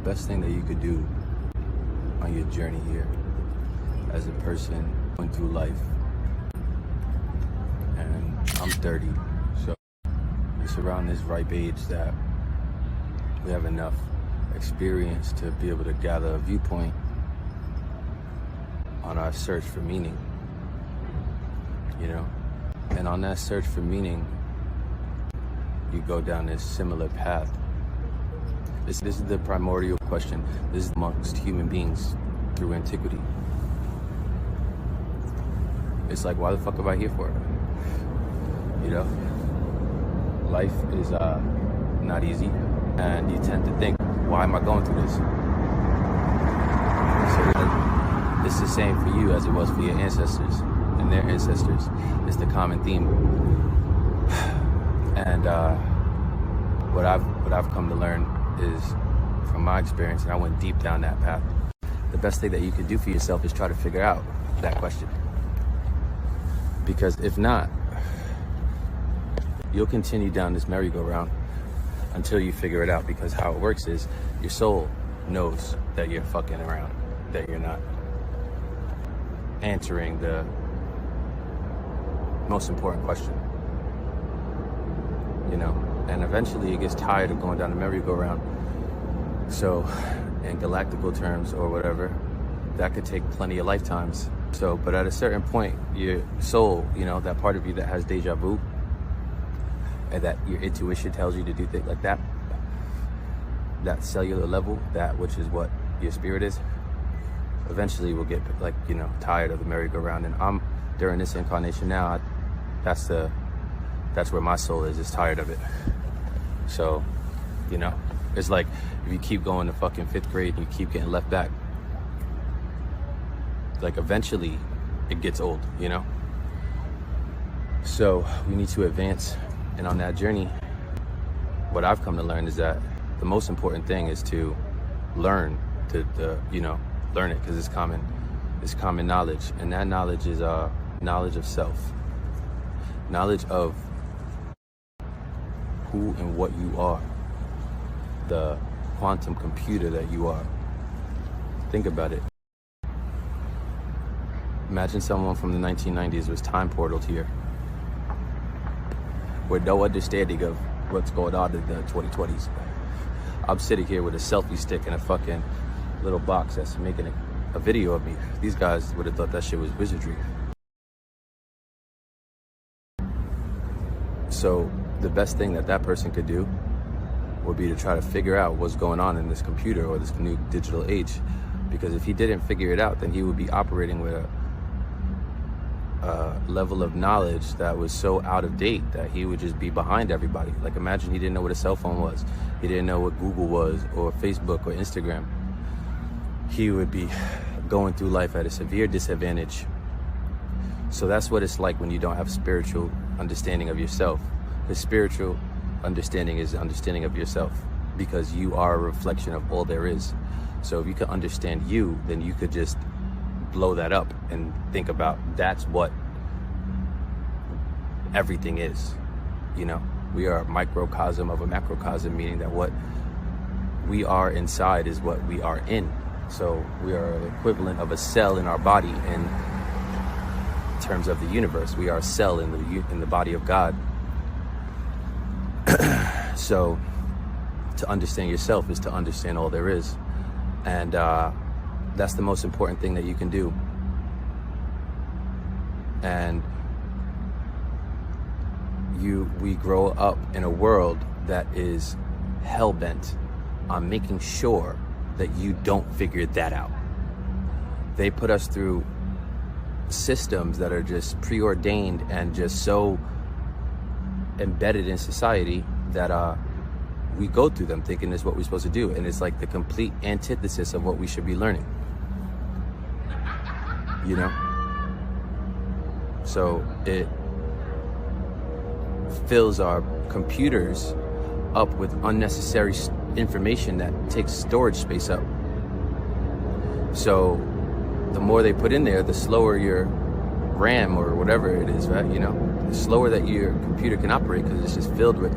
best thing that you could do on your journey here as a person going through life, and I'm 30, so it's around this ripe age that we have enough experience to be able to gather a viewpoint on our search for meaning, you know? And on that search for meaning, you go down this similar path. This is the primordial question. This is amongst human beings through antiquity. It's like, why the fuck am I here for? You know? Life is not easy, and you tend to think, why am I going through this? So it's the same for you as it was for your ancestors and their ancestors. It's the common theme. And what I've come to learn is, from my experience, and I went deep down that path, the best thing that you can do for yourself is try to figure out that question. Because if not, you'll continue down this merry-go-round until you figure it out. Because how it works is, your soul knows that you're fucking around, that you're not answering the most important question, you know? And eventually it gets tired of going down the merry-go-round. So in galactical terms or whatever, that could take plenty of lifetimes. So, but at a certain point, your soul, you know, that part of you that has deja vu, and that your intuition tells you to do things like that, that cellular level, that which is what your spirit is, eventually will get, like, you know, tired of the merry-go-round. And I'm, during this incarnation now, that's where my soul is tired of it. So, you know, it's like, if you keep going to fucking 5th grade and you keep getting left back, like, eventually it gets old, you know? So we need to advance. And on that journey, what I've come to learn is that the most important thing is to learn, learn it, because it's common knowledge. And that knowledge is knowledge of self, knowledge of who and what you are, the quantum computer that you are. Think about it. Imagine someone from the 1990s was time portaled here with no understanding of what's going on in the 2020s. I'm sitting here with a selfie stick and a fucking little box that's making a video of me. These guys would have thought that shit was wizardry. So the best thing that person could do would be to try to figure out what's going on in this computer or this new digital age. Because if he didn't figure it out, then he would be operating with a level of knowledge that was so out of date that he would just be behind everybody. Like, imagine he didn't know what a cell phone was. He didn't know what Google was, or Facebook, or Instagram. He would be going through life at a severe disadvantage. So that's what it's like when you don't have spiritual understanding of yourself. The spiritual understanding is understanding of yourself, because you are a reflection of all there is. So if you could understand you, then you could just blow that up and think about, that's what everything is. You know, we are a microcosm of a macrocosm, meaning that what we are inside is what we are in. So we are the equivalent of a cell in our body in terms of the universe. We are a cell in the body of God. So to understand yourself is to understand all there is. And that's the most important thing that you can do. And we grow up in a world that is hell-bent on making sure that you don't figure that out. They put us through systems that are just preordained and just so embedded in society that we go through them thinking it's what we're supposed to do. And it's like the complete antithesis of what we should be learning. You know? So it fills our computers up with unnecessary information that takes storage space up. So the more they put in there, the slower your RAM or whatever it is, right? You know, the slower that your computer can operate, because it's just filled with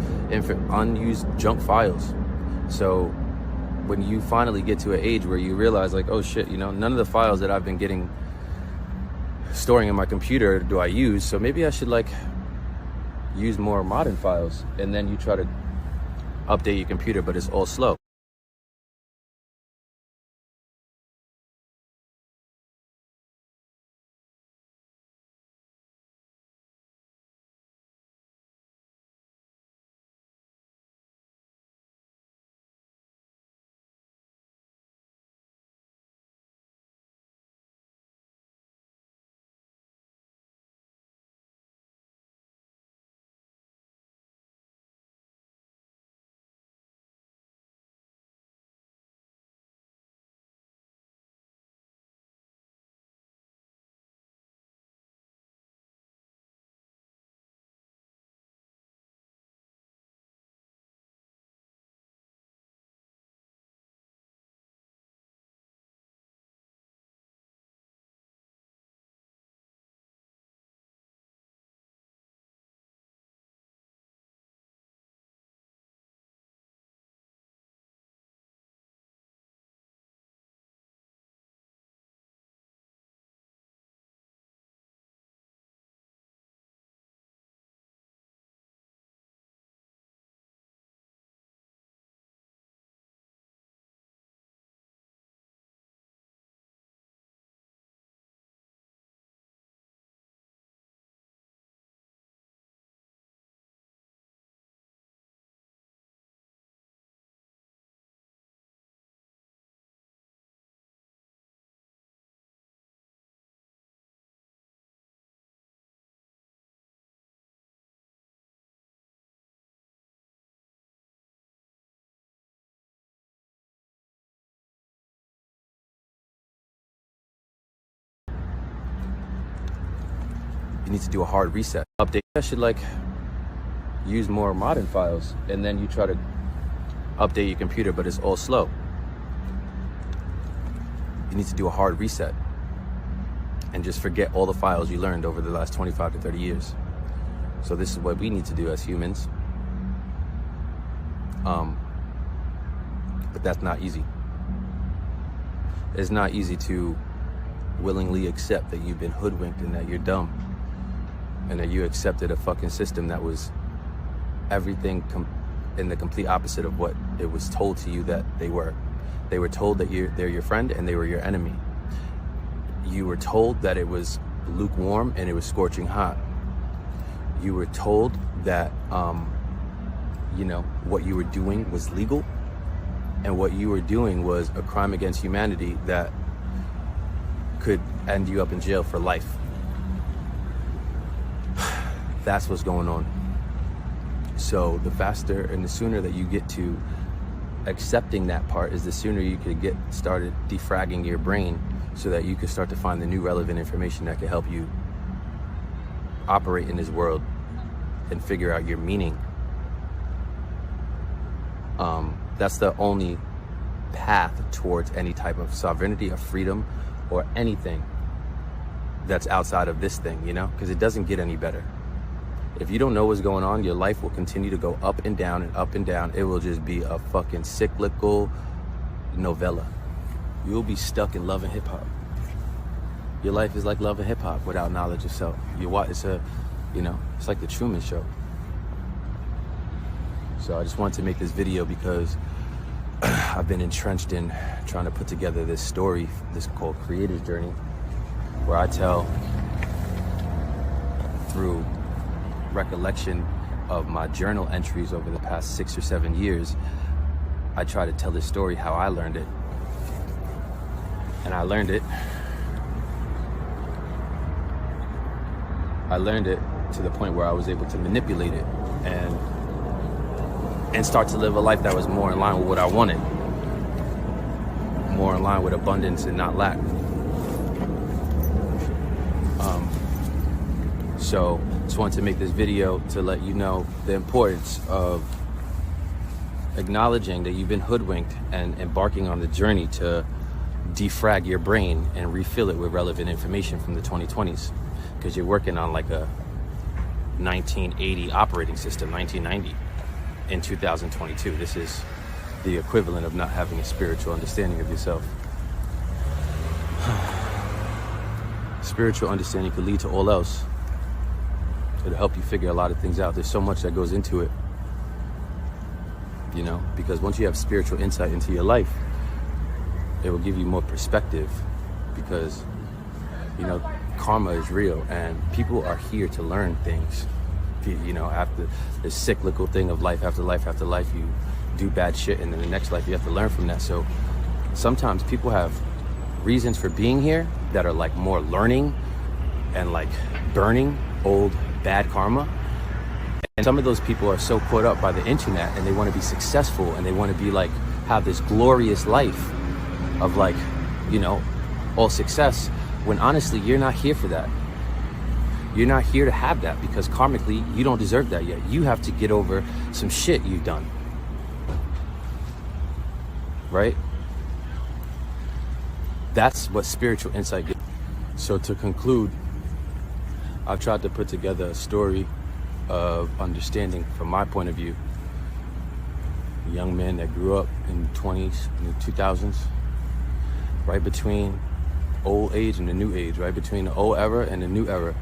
unused junk files. So when you finally get to an age where you realize like, oh shit, none of the files that I've been storing in my computer do I use, so maybe I should like use more modern files. And then you try to update your computer, but it's all slow. You need to do a hard reset. Update. I should like use more modern files. And then you try to update your computer, but it's all slow. You need to do a hard reset and just forget all the files you learned over the last 25 to 30 years. So this is what we need to do as humans. But that's not easy. It's not easy to willingly accept that you've been hoodwinked and that you're dumb and that you accepted a fucking system that was everything in the complete opposite of what it was told to you that they were. They were told that they're your friend and they were your enemy. You were told that it was lukewarm and it was scorching hot. You were told that, what you were doing was legal and what you were doing was a crime against humanity that could end you up in jail for life. That's what's going on. So the faster and the sooner that you get to accepting that part is the sooner you could get started defragging your brain so that you can start to find the new relevant information that can help you operate in this world and figure out your meaning. That's the only path towards any type of sovereignty or freedom or anything that's outside of this thing, because it doesn't get any better. If you don't know what's going on, your life will continue to go up and down and up and down. It will just be a fucking cyclical novella. You'll be stuck in love and hip hop. Your life is like love and hip hop without knowledge of self. It's like the Truman Show. So I just wanted to make this video because I've been entrenched in trying to put together this story, this called Creator's Journey, where I tell through recollection of my journal entries over the past 6 or 7 years, I try to tell this story how I learned it. And I learned it to the point where I was able to manipulate it and start to live a life that was more in line with what I wanted, more in line with abundance and not lack. So just wanted to make this video to let you know the importance of acknowledging that you've been hoodwinked and embarking on the journey to defrag your brain and refill it with relevant information from the 2020s, because you're working on like a 1980 operating system, 1990 in 2022. This is the equivalent of not having a spiritual understanding of yourself. Spiritual understanding could lead to all else. It'll help you figure a lot of things out. There's so much that goes into it, you know, because once you have spiritual insight into your life, it will give you more perspective, because, you know, karma is real and people are here to learn things. You know, after this cyclical thing of life after life after life, you do bad shit, and in the next life you have to learn from that. So sometimes people have reasons for being here that are like more learning and like burning old bad karma. And some of those people are so caught up by the internet, and they want to be successful, and they want to be like, have this glorious life of like, you know, all success, when honestly you're not here for that. You're not here to have that, because karmically you don't deserve that yet. You have to get over some shit you've done, right? That's what spiritual insight gives. So to conclude, I've tried to put together a story of understanding from my point of view. A young man that grew up in the 20s, in the 2000s, right between old age and the new age, right between the old era and the new era.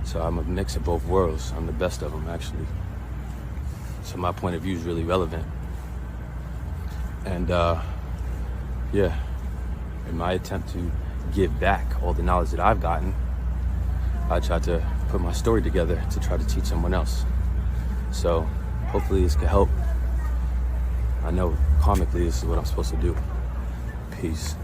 So I'm a mix of both worlds. I'm the best of them, actually. So my point of view is really relevant. And yeah, in my attempt to give back all the knowledge that I've gotten, I tried to put my story together to try to teach someone else. So hopefully this can help. I know karmically this is what I'm supposed to do. Peace.